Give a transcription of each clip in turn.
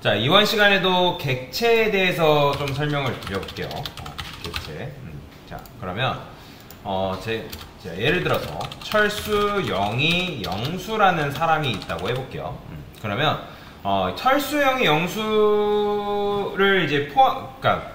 자, 이번 시간에도 객체에 대해서 좀 설명을 드려볼게요. 객체. 자, 그러면 제가 예를 들어서 철수 영이 영수라는 사람이 있다고 해볼게요. 그러면 철수 영이 영수를 이제 그러니까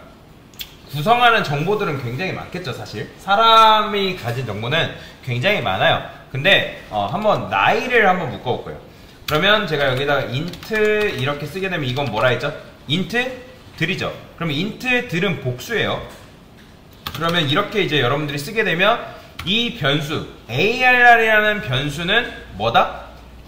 구성하는 정보들은 굉장히 많겠죠, 사실. 사람이 가진 정보는 굉장히 많아요. 근데 한번 나이를 한번 묶어볼 거예요. 그러면 제가 여기다가 int 이렇게 쓰게 되면 이건 뭐라 했죠? int 들이죠. 그러면 int 들은 복수예요. 그러면 이렇게 이제 여러분들이 쓰게 되면 이 변수 arr이라는 변수는 뭐다?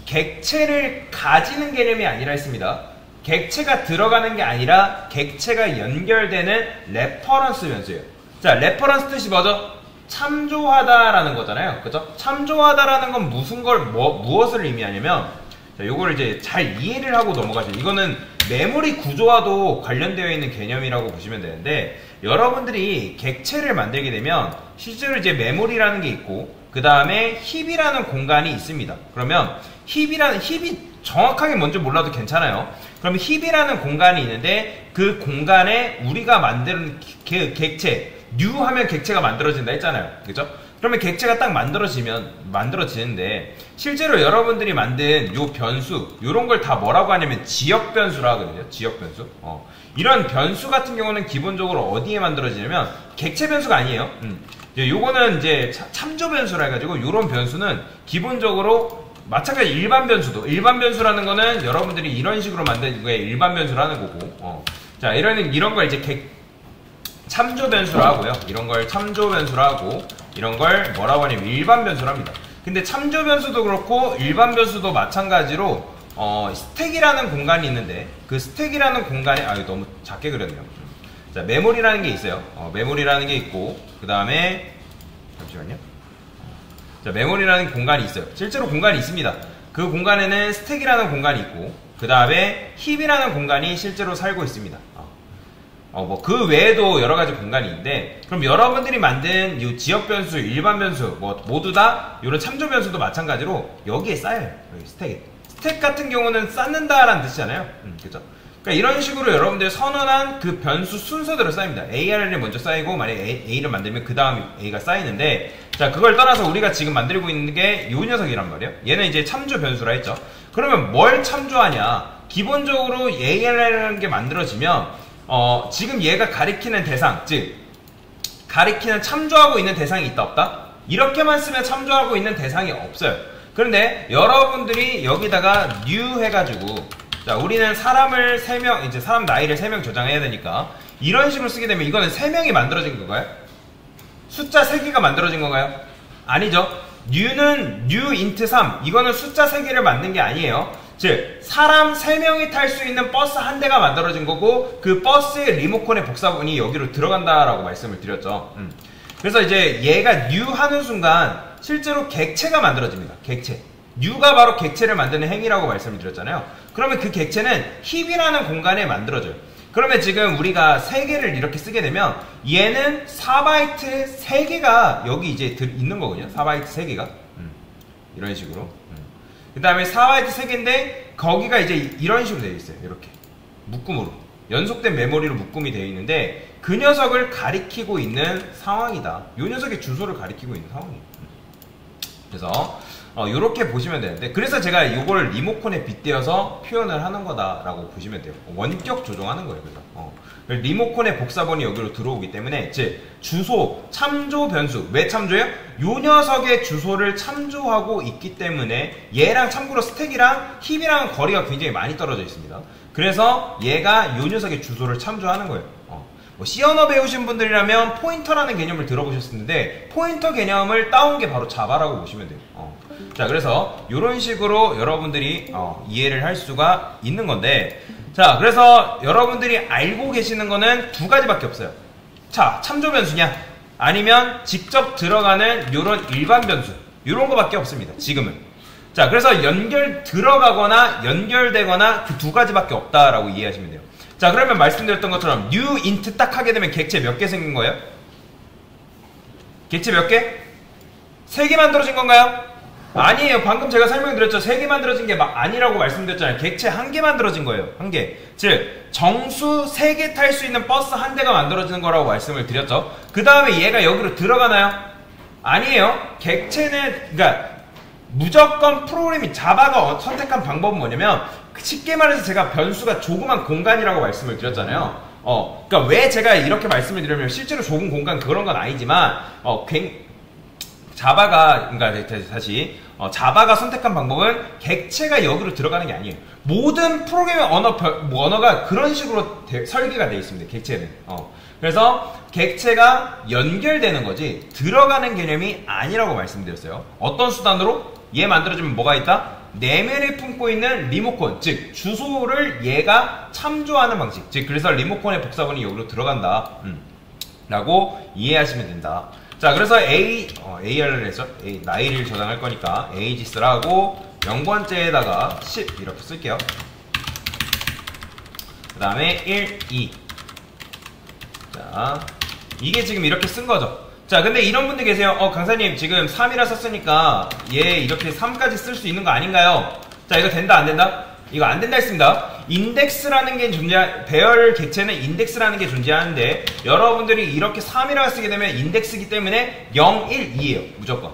객체를 가지는 개념이 아니라 했습니다. 객체가 들어가는 게 아니라 객체가 연결되는 레퍼런스 변수예요. 자, 레퍼런스 뜻이 뭐죠? 참조하다라는 거잖아요. 그죠? 참조하다라는 건 무엇을 의미하냐면, 자, 요거를 이제 잘 이해를 하고 넘어가죠. 이거는 메모리 구조와도 관련되어 있는 개념이라고 보시면 되는데, 여러분들이 객체를 만들게 되면 실제로 이제 메모리라는 게 있고, 그 다음에 힙이라는 공간이 있습니다. 그러면 힙이 정확하게 뭔지 몰라도 괜찮아요. 그럼 힙이라는 공간이 있는데, 그 공간에 우리가 만드는 객체, new 하면 객체가 만들어진다 했잖아요. 그죠? 그러면 객체가 딱 만들어지는데, 실제로 여러분들이 만든 요 변수, 요런 걸 다 뭐라고 하냐면 지역 변수라 하거든요. 지역 변수. 이런 변수 같은 경우는 기본적으로 어디에 만들어지냐면 객체 변수가 아니에요. 요거는 이제 참조 변수라 해가지고, 요런 변수는 기본적으로 마찬가지 일반 변수라는 거는 여러분들이 이런 식으로 만든 게 일반 변수라는 거고, 자, 이런 걸 이제 참조 변수라 하고요. 이런 걸 참조 변수라 하고, 이런 걸 뭐라고 하냐면 일반 변수라 합니다. 근데 참조 변수도 그렇고 일반 변수도 마찬가지로 스택이라는 공간이 있는데, 그 스택이라는 공간에 이거 너무 작게 그렸네요. 자, 메모리라는 게 있어요. 메모리라는 게 있고, 그 다음에 잠시만요. 자, 메모리라는 공간이 있어요. 실제로 공간이 있습니다. 그 공간에는 스택이라는 공간이 있고, 그 다음에 힙이라는 공간이 실제로 살고 있습니다. 그 외에도 여러 가지 공간이 있는데, 그럼 여러분들이 만든 이 지역 변수, 일반 변수, 모두 다 이런 참조 변수도 마찬가지로 여기에 쌓여요. 여기 스택에. 스택 같은 경우는 쌓는다라는 뜻이잖아요. 그죠? 그러니까 이런 식으로 여러분들 선언한 그 변수 순서대로 쌓입니다. AR이 먼저 쌓이고, 만약에 A를 만들면 그 다음 A가 쌓이는데, 자, 그걸 떠나서 우리가 지금 만들고 있는 게 이 녀석이란 말이에요. 얘는 이제 참조 변수라 했죠. 그러면 뭘 참조하냐? 기본적으로 AR이라는 게 만들어지면, 지금 얘가 가리키는 대상, 즉 가리키는 참조하고 있는 대상이 있다 없다? 이렇게만 쓰면 참조하고 있는 대상이 없어요. 그런데 여러분들이 여기다가 new 해가지고, 자, 우리는 사람을 3명, 이제 사람 나이를 3명 저장해야 되니까 이런 식으로 쓰게 되면 이거는 3명이 만들어진 건가요? 숫자 3개가 만들어진 건가요? 아니죠. new는 new int 3, 이거는 숫자 3개를 만든 게 아니에요. 즉, 사람 3명이 탈 수 있는 버스 한 대가 만들어진 거고, 그 버스의 리모컨의 복사본이 여기로 들어간다라고 말씀을 드렸죠. 그래서 이제 얘가 new 하는 순간 실제로 객체가 만들어집니다. 객체. new가 바로 객체를 만드는 행위라고 말씀을 드렸잖아요. 그러면 그 객체는 힙이라는 공간에 만들어져요. 그러면 지금 우리가 3개를 이렇게 쓰게 되면 얘는 4바이트 3개가 여기 이제 있는 거거든요. 4바이트 3개가. 이런 식으로. 그 다음에 4바이트 3개인데 거기가 이제 이런 식으로 되어 있어요. 이렇게 묶음으로 연속된 메모리로 묶음이 되어 있는데, 그 녀석을 가리키고 있는 상황이다. 이 녀석의 주소를 가리키고 있는 상황이에요. 그래서 이렇게 보시면 되는데, 그래서 제가 이걸 리모컨에 빗대어서 표현을 하는 거다라고 보시면 돼요. 원격 조정하는 거예요. 그래서 리모컨의 복사본이 여기로 들어오기 때문에, 즉 주소 참조 변수, 왜 참조해요? 요 녀석의 주소를 참조하고 있기 때문에 얘랑 참고로 스택이랑 힙이랑 거리가 굉장히 많이 떨어져 있습니다. 그래서 얘가 요 녀석의 주소를 참조하는 거예요. C 언어 배우신 분들이라면 포인터라는 개념을 들어보셨는데, 포인터 개념을 따온 게 바로 자바라고 보시면 돼요. 자, 그래서 이런 식으로 여러분들이 이해를 할 수가 있는 건데, 자, 그래서 여러분들이 알고 계시는 거는 두 가지밖에 없어요. 자, 참조 변수냐, 아니면 직접 들어가는 요런 일반 변수, 요런 거밖에 없습니다, 지금은. 자, 그래서 들어가거나 연결되거나 그 두 가지밖에 없다라고 이해하시면 돼요. 자, 그러면 말씀드렸던 것처럼 new int 딱 하게 되면 객체 몇 개 생긴 거예요? 객체 몇 개? 3개 만들어진 건가요? 아니에요. 방금 제가 설명드렸죠. 3개 만들어진 게 아니라고 말씀드렸잖아요. 객체 1개 만들어진 거예요. 1개. 즉 정수 3개 탈 수 있는 버스 1대가 만들어지는 거라고 말씀을 드렸죠. 그 다음에 얘가 여기로 들어가나요? 아니에요. 객체는 그러니까 무조건 프로그램이 자바가 선택한 방법은 뭐냐면 쉽게 말해서 제가 변수가 조그만 공간이라고 말씀을 드렸잖아요. 그러니까 왜 제가 이렇게 말씀을 드리면 실제로 좁은 공간 그런 건 아니지만 자바가 그러니까 다시 자바가 선택한 방법은 객체가 여기로 들어가는 게 아니에요. 모든 프로그래밍 언어가 그런 식으로 설계가 되어 있습니다. 객체는. 그래서 객체가 연결되는 거지 들어가는 개념이 아니라고 말씀드렸어요. 어떤 수단으로? 얘 만들어주면 뭐가 있다? 내면에 품고 있는 리모컨, 즉 주소를 얘가 참조하는 방식. 즉 그래서 리모컨의 복사본이 여기로 들어간다 라고 이해하시면 된다. 자, 그래서 AR을 해서 나이를 저장할 거니까 ags를 하고 0번째에다가 10 이렇게 쓸게요. 그 다음에 1, 2. 자, 이게 지금 이렇게 쓴 거죠. 자, 근데 이런 분들 계세요. 강사님 지금 3이라 썼으니까 얘 이렇게 3까지 쓸 수 있는 거 아닌가요? 자, 이거 된다 안 된다? 이거 안 된다 했습니다. 인덱스라는 게 배열 객체는 인덱스라는 게 존재하는데 여러분들이 이렇게 3이라고 쓰게 되면 인덱스이기 때문에 0, 1, 2예요. 무조건.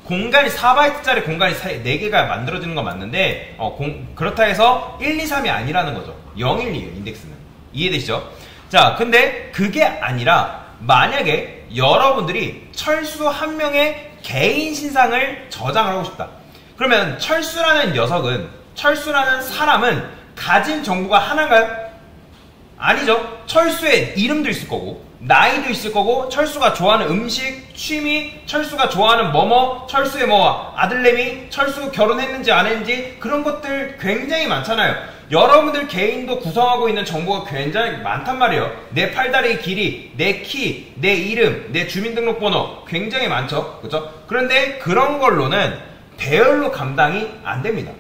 공간이 4바이트짜리 공간이 4개가 만들어지는 건 맞는데 그렇다 해서 1, 2, 3이 아니라는 거죠. 0, 1, 2예요. 인덱스는. 이해되시죠? 자, 근데 그게 아니라 만약에 여러분들이 철수 한 명의 개인 신상을 저장을 하고 싶다. 그러면 철수라는 철수라는 사람은 가진 정보가 하나인가요? 아니죠. 철수의 이름도 있을 거고 나이도 있을 거고 철수가 좋아하는 음식, 취미, 철수가 좋아하는 뭐뭐, 철수의 뭐 아들내미, 철수 결혼했는지 안 했는지 그런 것들 굉장히 많잖아요. 여러분들 개인도 구성하고 있는 정보가 굉장히 많단 말이에요. 내 팔다리 길이, 내 키, 내 이름, 내 주민등록번호 굉장히 많죠. 그렇죠? 그런데 그런 걸로는 배열로 감당이 안 됩니다.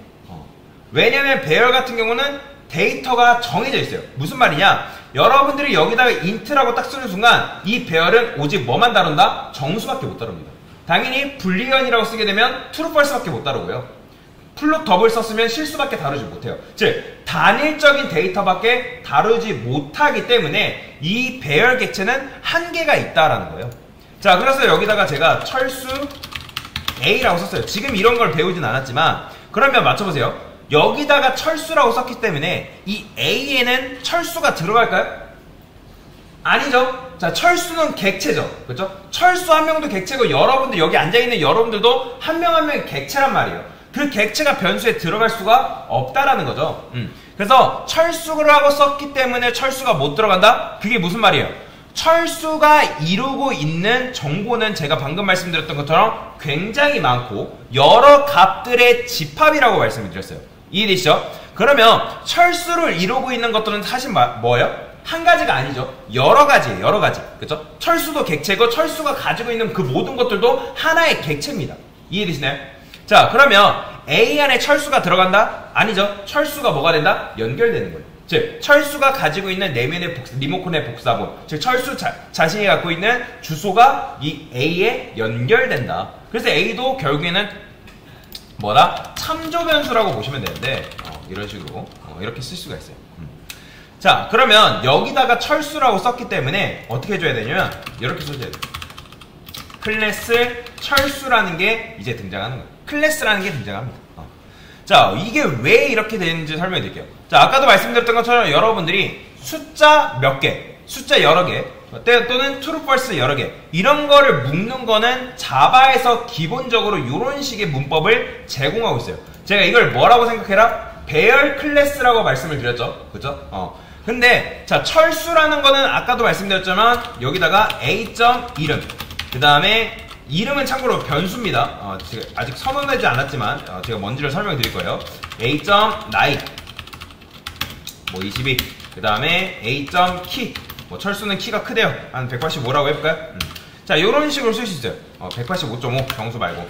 왜냐면 배열 같은 경우는 데이터가 정해져 있어요. 무슨 말이냐? 여러분들이 여기다가 int라고 딱 쓰는 순간 이 배열은 오직 뭐만 다룬다? 정수밖에 못 다룹니다. 당연히 불리언이라고 쓰게 되면 true, false밖에 못 다루고요. 플롯 더블 썼으면 실수밖에 다루지 못해요. 즉 단일적인 데이터밖에 다루지 못하기 때문에 이 배열 객체는 한계가 있다라는 거예요. 자, 그래서 여기다가 제가 철수 A라고 썼어요. 지금 이런 걸 배우진 않았지만 그러면 맞춰보세요. 여기다가 철수라고 썼기 때문에 이 A에는 철수가 들어갈까요? 아니죠. 자, 철수는 객체죠. 그렇죠? 철수 한 명도 객체고 여러분들 여기 앉아있는 여러분들도 한 명 한 명이 객체란 말이에요. 그 객체가 변수에 들어갈 수가 없다라는 거죠. 그래서 철수를 하고 썼기 때문에 철수가 못 들어간다? 그게 무슨 말이에요? 철수가 이루고 있는 정보는 제가 방금 말씀드렸던 것처럼 굉장히 많고 여러 값들의 집합이라고 말씀을 드렸어요. 이해되시죠? 그러면 철수를 이루고 있는 것들은 사실 뭐예요? 한 가지가 아니죠. 여러 가지예요. 여러 가지. 그렇죠? 철수도 객체고 철수가 가지고 있는 그 모든 것들도 하나의 객체입니다. 이해되시나요? 자, 그러면 A 안에 철수가 들어간다? 아니죠. 철수가 뭐가 된다? 연결되는 거예요. 즉 철수가 가지고 있는 내면의 리모컨의 복사본, 즉 철수 자신이 갖고 있는 주소가 이 A에 연결된다. 그래서 A도 결국에는 뭐다? 참조 변수라고 보시면 되는데 이런 식으로 이렇게 쓸 수가 있어요. 자, 그러면 여기다가 철수라고 썼기 때문에 어떻게 해줘야 되냐면 이렇게 써줘야 돼요. 클래스 철수라는 게 이제 등장하는 거예요. 클래스라는 게 등장합니다. 자, 이게 왜 이렇게 되는지 설명해 드릴게요. 자, 아까도 말씀드렸던 것처럼 여러분들이 숫자 몇 개, 숫자 여러 개, 또는 true, false 여러 개, 이런 거를 묶는 거는 자바에서 기본적으로 이런 식의 문법을 제공하고 있어요. 제가 이걸 뭐라고 생각해라? 배열 클래스라고 말씀을 드렸죠. 그죠? 근데, 자, 철수라는 거는 아까도 말씀드렸지만, 여기다가 a.이름, 그 다음에 이름은 참고로 변수입니다. 제가 아직 선언되지 않았지만 제가 뭔지를 설명드릴 거예요. a.나이 뭐 22, 그 다음에 a.키, 뭐 철수는 키가 크대요. 한 185라고 해볼까요? 자, 이런 식으로 쓸 수 있어요. 185.5 정수 말고.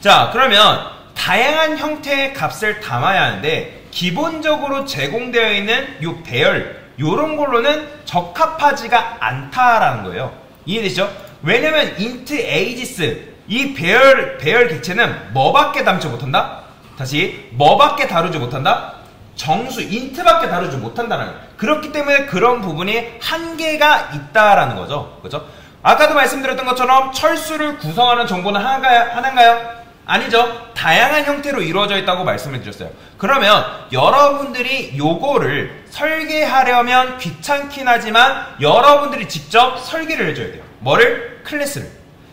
자, 그러면 다양한 형태의 값을 담아야 하는데 기본적으로 제공되어 있는 이 배열, 요런 걸로는 적합하지가 않다라는 거예요. 이해되시죠? 왜냐면 int ages 이 배열 객체는 뭐밖에 담지 못한다? 다시 뭐밖에 다루지 못한다? 정수, 인트밖에 다루지 못한다는 거예요. 그렇기 때문에 그런 부분이 한계가 있다라는 거죠. 그렇죠? 아까도 말씀드렸던 것처럼 철수를 구성하는 정보는 하나인가요? 아니죠. 다양한 형태로 이루어져 있다고 말씀을 드렸어요. 그러면 여러분들이 요거를 설계하려면 귀찮긴 하지만 여러분들이 직접 설계를 해줘야 돼요. 뭐를? 클래스를.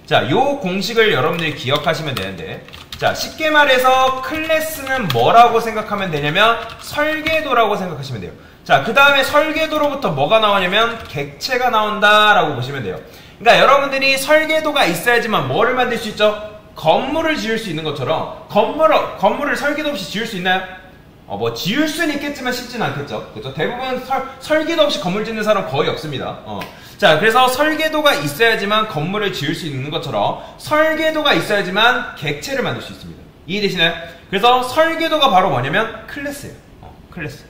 자, 요 공식을 여러분들이 기억하시면 되는데, 자, 쉽게 말해서 클래스는 뭐라고 생각하면 되냐면 설계도라고 생각하시면 돼요. 자, 그 다음에 설계도로부터 뭐가 나오냐면 객체가 나온다라고 보시면 돼요. 그러니까 여러분들이 설계도가 있어야지만 뭐를 만들 수 있죠? 건물을 지을 수 있는 것처럼 건물을 설계도 없이 지을 수 있나요? 뭐 지을 수는 있겠지만 쉽지는 않겠죠. 그렇죠? 대부분 설계도 없이 건물 짓는 사람 거의 없습니다. 자, 그래서 설계도가 있어야지만 건물을 지을 수 있는 것처럼 설계도가 있어야지만 객체를 만들 수 있습니다. 이해되시나요? 그래서 설계도가 바로 뭐냐면 클래스예요. 클래스.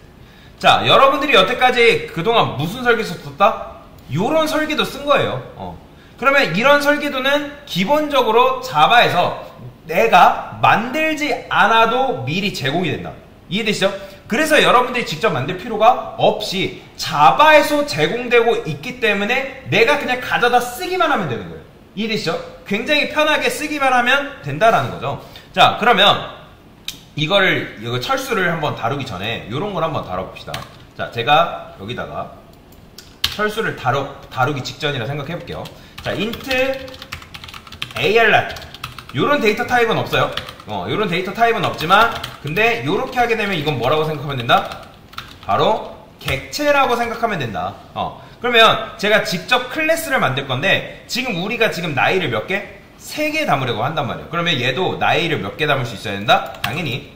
자, 여러분들이 여태까지 그동안 무슨 설계도 썼다? 요런 설계도 쓴 거예요. 그러면 이런 설계도는 기본적으로 자바에서 내가 만들지 않아도 미리 제공이 된다. 이해되시죠? 그래서 여러분들이 직접 만들 필요가 없이 자바에서 제공되고 있기 때문에 내가 그냥 가져다 쓰기만 하면 되는 거예요. 이해되시죠? 굉장히 편하게 쓰기만 하면 된다라는 거죠. 자, 그러면 이거 철수를 한번 다루기 전에 이런 걸 한번 다뤄봅시다. 자, 제가 여기다가 철수를 다루기 직전이라 생각해 볼게요. 자, int arlat 요런 데이터 타입은 없어요. 요런 데이터 타입은 없지만 근데 요렇게 하게 되면 이건 뭐라고 생각하면 된다? 바로 객체라고 생각하면 된다. 그러면 제가 직접 클래스를 만들 건데 지금 우리가 지금 나이를 몇 개? 3개 담으려고 한단 말이에요. 그러면 얘도 나이를 몇 개 담을 수 있어야 된다? 당연히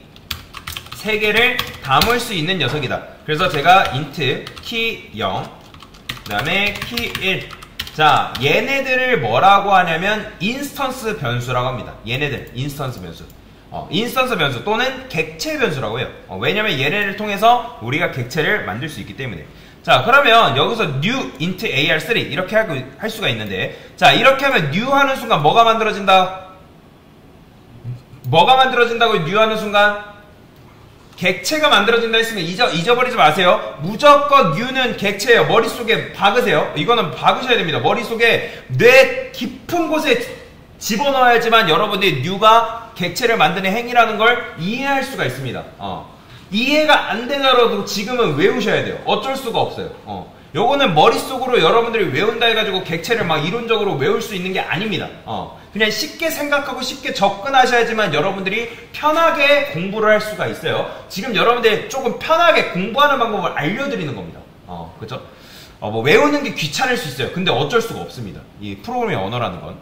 3개를 담을 수 있는 녀석이다. 그래서 제가 int 키 0 그 다음에 키 1 자, 얘네들을 뭐라고 하냐면 인스턴스 변수라고 합니다. 얘네들 인스턴스 변수. 인스턴스 변수 또는 객체 변수라고 해요. 왜냐면 얘네를 통해서 우리가 객체를 만들 수 있기 때문에. 자, 그러면 여기서 new int ar3 이렇게 할 수가 있는데, 자, 이렇게 하면 new 하는 순간 뭐가 만들어진다? 뭐가 만들어진다고 new 하는 순간? 객체가 만들어진다 했으면 잊어버리지 마세요. 무조건 new는 객체예요. 머릿속에 박으세요. 이거는 박으셔야 됩니다. 머릿속에 뇌 깊은 곳에 집어넣어야지만 여러분들이 new가 객체를 만드는 행위라는 걸 이해할 수가 있습니다. 이해가 안 되더라도 지금은 외우셔야 돼요. 어쩔 수가 없어요. 요거는 머릿속으로 여러분들이 외운다 해가지고 객체를 막 이론적으로 외울 수 있는 게 아닙니다. 그냥 쉽게 생각하고 쉽게 접근하셔야지만 여러분들이 편하게 공부를 할 수가 있어요. 지금 여러분들이 조금 편하게 공부하는 방법을 알려드리는 겁니다. 그죠? 뭐 외우는 게 귀찮을 수 있어요. 근데 어쩔 수가 없습니다. 이 프로그래밍 언어라는 건.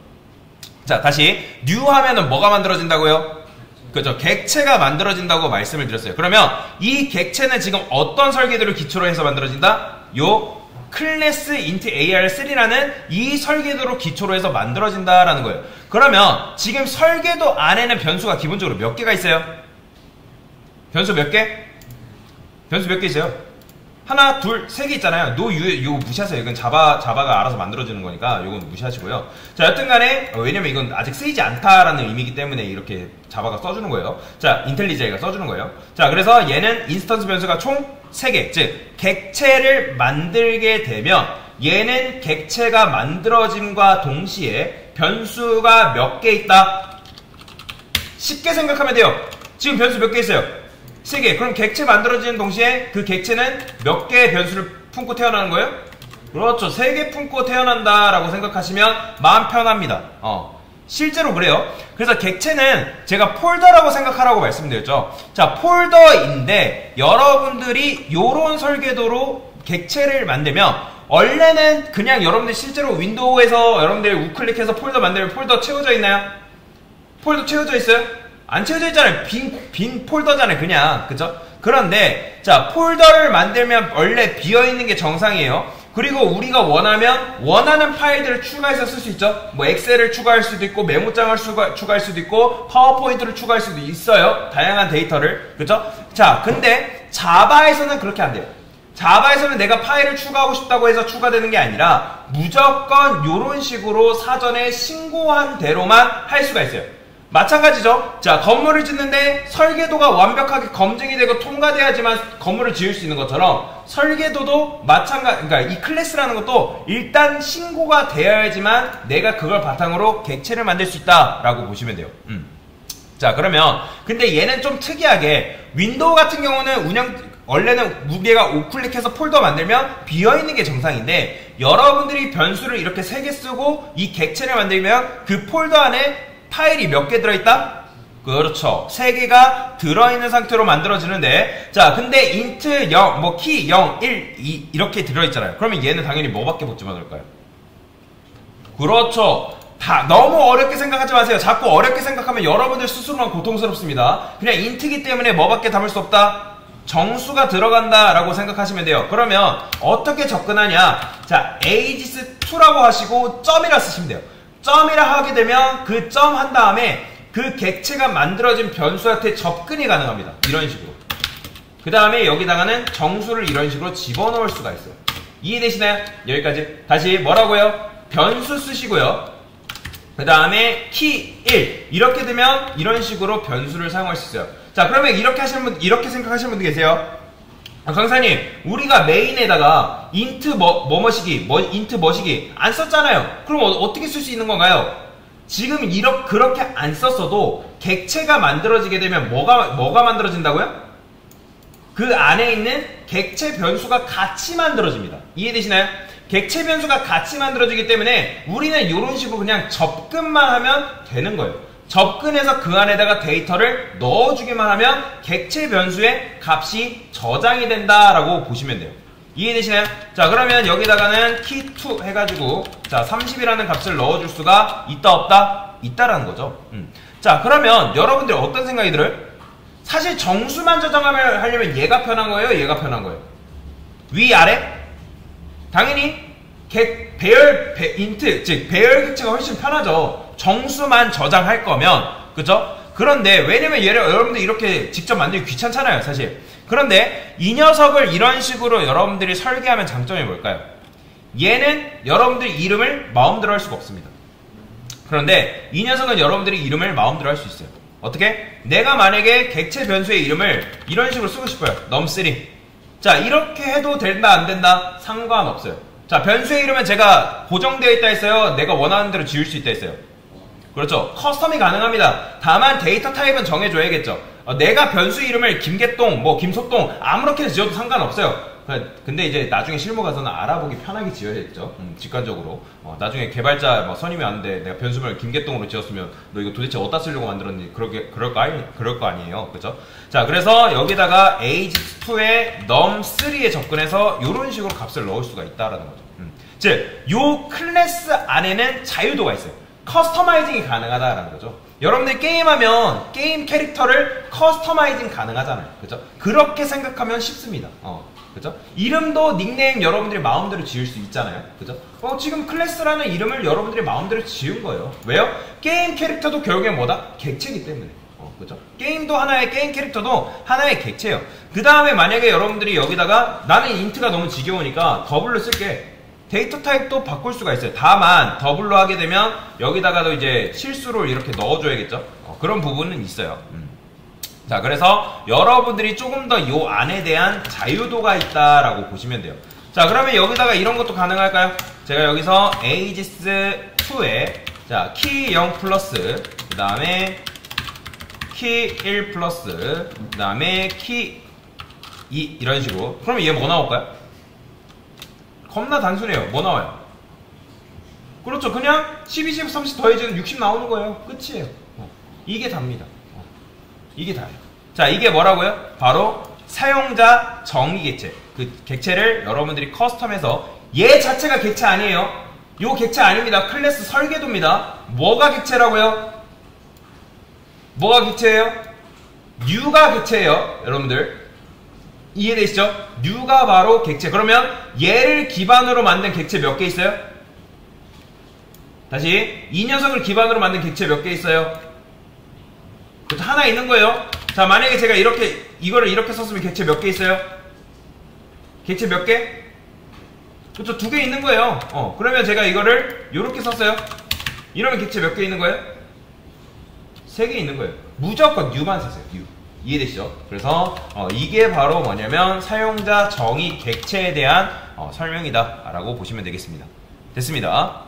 자, 다시 new 하면은 뭐가 만들어진다고요? 그죠? 객체가 만들어진다고 말씀을 드렸어요. 그러면 이 객체는 지금 어떤 설계도를 기초로 해서 만들어진다? 요 클래스 int ar3라는 이 설계도로 기초로 해서 만들어진다라는 거예요. 그러면 지금 설계도 안에는 변수가 기본적으로 몇 개가 있어요? 변수 몇 개? 변수 몇 개 있어요? 하나, 둘, 세 개 있잖아요. 요거 무시하세요. 이건 자바가 알아서 만들어주는 거니까 요건 무시하시고요. 자, 여튼간에 왜냐면 이건 아직 쓰이지 않다라는 의미이기 때문에 이렇게 자바가 써주는 거예요. 자, 인텔리제이가 써주는 거예요. 자, 그래서 얘는 인스턴스 변수가 총 3개, 즉 객체를 만들게 되면 얘는 객체가 만들어짐과 동시에 변수가 몇 개 있다? 쉽게 생각하면 돼요. 지금 변수 몇 개 있어요? 3개. 그럼 객체 만들어지는 동시에 그 객체는 몇 개의 변수를 품고 태어나는 거예요? 그렇죠. 3개 품고 태어난다라고 생각하시면 마음 편합니다. 실제로 그래요. 그래서 객체는 제가 폴더라고 생각하라고 말씀드렸죠. 자, 폴더인데 여러분들이 요런 설계도로 객체를 만들면 원래는 그냥 여러분들 실제로 윈도우에서 여러분들이 우클릭해서 폴더 만들면 폴더 채워져 있나요? 폴더 채워져 있어요? 안 채워져 있잖아요. 빈 폴더잖아요. 그냥. 그죠? 그런데 자, 폴더를 만들면 원래 비어있는 게 정상이에요. 그리고 우리가 원하는 파일들을 추가해서 쓸 수 있죠. 뭐 엑셀을 추가할 수도 있고 메모장을 추가할 수도 있고 파워포인트를 추가할 수도 있어요. 다양한 데이터를. 그죠? 자, 근데 자바에서는 그렇게 안 돼요. 자바에서는 내가 파일을 추가하고 싶다고 해서 추가되는 게 아니라 무조건 이런 식으로 사전에 신고한 대로만 할 수가 있어요. 마찬가지죠. 자, 건물을 짓는데 설계도가 완벽하게 검증이 되고 통과돼야지만 건물을 지을 수 있는 것처럼 설계도도 그러니까 이 클래스라는 것도 일단 신고가 되어야지만 내가 그걸 바탕으로 객체를 만들 수 있다라고 보시면 돼요. 자, 그러면 근데 얘는 좀 특이하게 윈도우 같은 경우는 원래는 무게가 우클릭해서 폴더 만들면 비어있는 게 정상인데 여러분들이 변수를 이렇게 3개 쓰고 이 객체를 만들면 그 폴더 안에 파일이 몇 개 들어있다? 그렇죠. 3개가 들어있는 상태로 만들어지는데 자, 근데 int 0, 뭐 키 0, 1, 2 이렇게 들어있잖아요. 그러면 얘는 당연히 뭐밖에 못 집어넣을까요? 그렇죠. 다 너무 어렵게 생각하지 마세요. 자꾸 어렵게 생각하면 여러분들 스스로만 고통스럽습니다. 그냥 int이기 때문에 뭐밖에 담을 수 없다? 정수가 들어간다 라고 생각하시면 돼요. 그러면 어떻게 접근하냐? 자, ages2라고 하시고 점이라 쓰시면 돼요. 점이라 하게 되면 그 점 한 다음에 그 객체가 만들어진 변수한테 접근이 가능합니다. 이런 식으로. 그 다음에 여기다가는 정수를 이런 식으로 집어넣을 수가 있어요. 이해되시나요? 여기까지. 다시 뭐라고요? 변수 쓰시고요. 그 다음에 키 1 이렇게 되면 이런 식으로 변수를 사용할 수 있어요. 자, 그러면 이렇게 하시는 분, 이렇게 생각하시는 분도 계세요. 강사님, 우리가 메인에다가 int int 뭐시기 안 썼잖아요. 그럼 어떻게 쓸 수 있는 건가요? 지금 그렇게 안 썼어도 객체가 만들어지게 되면 뭐가 만들어진다고요? 그 안에 있는 객체 변수가 같이 만들어집니다. 이해되시나요? 객체 변수가 같이 만들어지기 때문에 우리는 이런 식으로 그냥 접근만 하면 되는 거예요. 접근해서 그 안에다가 데이터를 넣어주기만 하면 객체 변수의 값이 저장이 된다라고 보시면 돼요. 이해되시나요? 자, 그러면 여기다가는 key2 해가지고 자 30이라는 값을 넣어줄 수가 있다 없다? 있다라는 거죠. 자, 그러면 여러분들 어떤 생각이 들어요? 사실 정수만 저장하려면 얘가 편한 거예요? 얘가 편한 거예요? 위, 아래? 당연히 int, 즉 배열 객체가 훨씬 편하죠. 정수만 저장할 거면, 그죠? 그런데 왜냐면 여러분들 이렇게 직접 만들기 귀찮잖아요, 사실. 그런데 이 녀석을 이런 식으로 여러분들이 설계하면 장점이 뭘까요? 얘는 여러분들이 이름을 마음대로 할 수가 없습니다. 그런데 이 녀석은 여러분들이 이름을 마음대로 할 수 있어요. 어떻게? 내가 만약에 객체 변수의 이름을 이런 식으로 쓰고 싶어요. num3. 자, 이렇게 해도 된다 안 된다? 상관없어요. 자, 변수의 이름은 제가 고정되어 있다 했어요. 내가 원하는 대로 지을 수 있다 했어요. 그렇죠. 커스텀이 가능합니다. 다만 데이터 타입은 정해줘야겠죠. 내가 변수 이름을 김개똥, 뭐 김소똥 아무렇게나 지어도 상관없어요. 근데 이제 나중에 실무 가서는 알아보기 편하게 지어야겠죠. 직관적으로. 나중에 개발자 뭐 선임이 왔는데 내가 변수명을 김개똥으로 지었으면 너 이거 도대체 어디다 쓰려고 만들었니? 그럴 거 아니에요. 그죠? 자, 그래서 여기다가 ages2의 num3에 접근해서 이런 식으로 값을 넣을 수가 있다라는 거죠. 즉, 요 클래스 안에는 자유도가 있어요. 커스터마이징이 가능하다라는 거죠. 여러분들 게임하면 게임 캐릭터를 커스터마이징 가능하잖아요. 그죠? 그렇게 생각하면 쉽습니다. 그죠? 이름도 닉네임 여러분들이 마음대로 지을 수 있잖아요. 그죠? 지금 클래스라는 이름을 여러분들이 마음대로 지은 거예요. 왜요? 게임 캐릭터도 결국엔 뭐다? 객체이기 때문에. 그죠? 게임도 하나의 게임 캐릭터도 하나의 객체예요. 그 다음에 만약에 여러분들이 여기다가 나는 인트가 너무 지겨우니까 더블로 쓸게. 데이터 타입도 바꿀 수가 있어요. 다만 더블로 하게 되면 여기다가도 이제 실수를 이렇게 넣어줘야겠죠. 그런 부분은 있어요. 자, 그래서 여러분들이 조금 더 요 안에 대한 자유도가 있다라고 보시면 돼요. 자, 그러면 여기다가 이런 것도 가능할까요? 제가 여기서 ages2에 자, 키 0 플러스 그 다음에 키 1 플러스 그 다음에 키 2 이런 식으로. 그러면 얘 뭐 나올까요? 겁나 단순해요. 뭐 나와요? 그렇죠. 그냥 12, 10, 30 더해지는 60 나오는 거예요. 끝이에요. 이게 답니다. 이게 다예요. 자, 이게 뭐라고요? 바로 사용자 정의 객체. 그 객체를 여러분들이 커스텀해서 얘 자체가 객체 아니에요. 요 객체 아닙니다. 클래스 설계도입니다. 뭐가 객체라고요? 뭐가 객체예요? new가 객체예요. 여러분들 이해되시죠? new가 바로 객체. 그러면 얘를 기반으로 만든 객체 몇 개 있어요? 다시 이 녀석을 기반으로 만든 객체 몇 개 있어요? 하나 있는 거예요. 자, 만약에 제가 이거를 이렇게 썼으면 객체 몇 개 있어요? 객체 몇 개? 그쵸, 2개 있는 거예요. 그러면 제가 이거를 요렇게 썼어요. 이러면 객체 몇 개 있는 거예요? 3개 있는 거예요. 무조건 U만 쓰세요. U. 이해되시죠? 그래서 이게 바로 뭐냐면 사용자 정의 객체에 대한 설명이다 라고 보시면 되겠습니다. 됐습니다.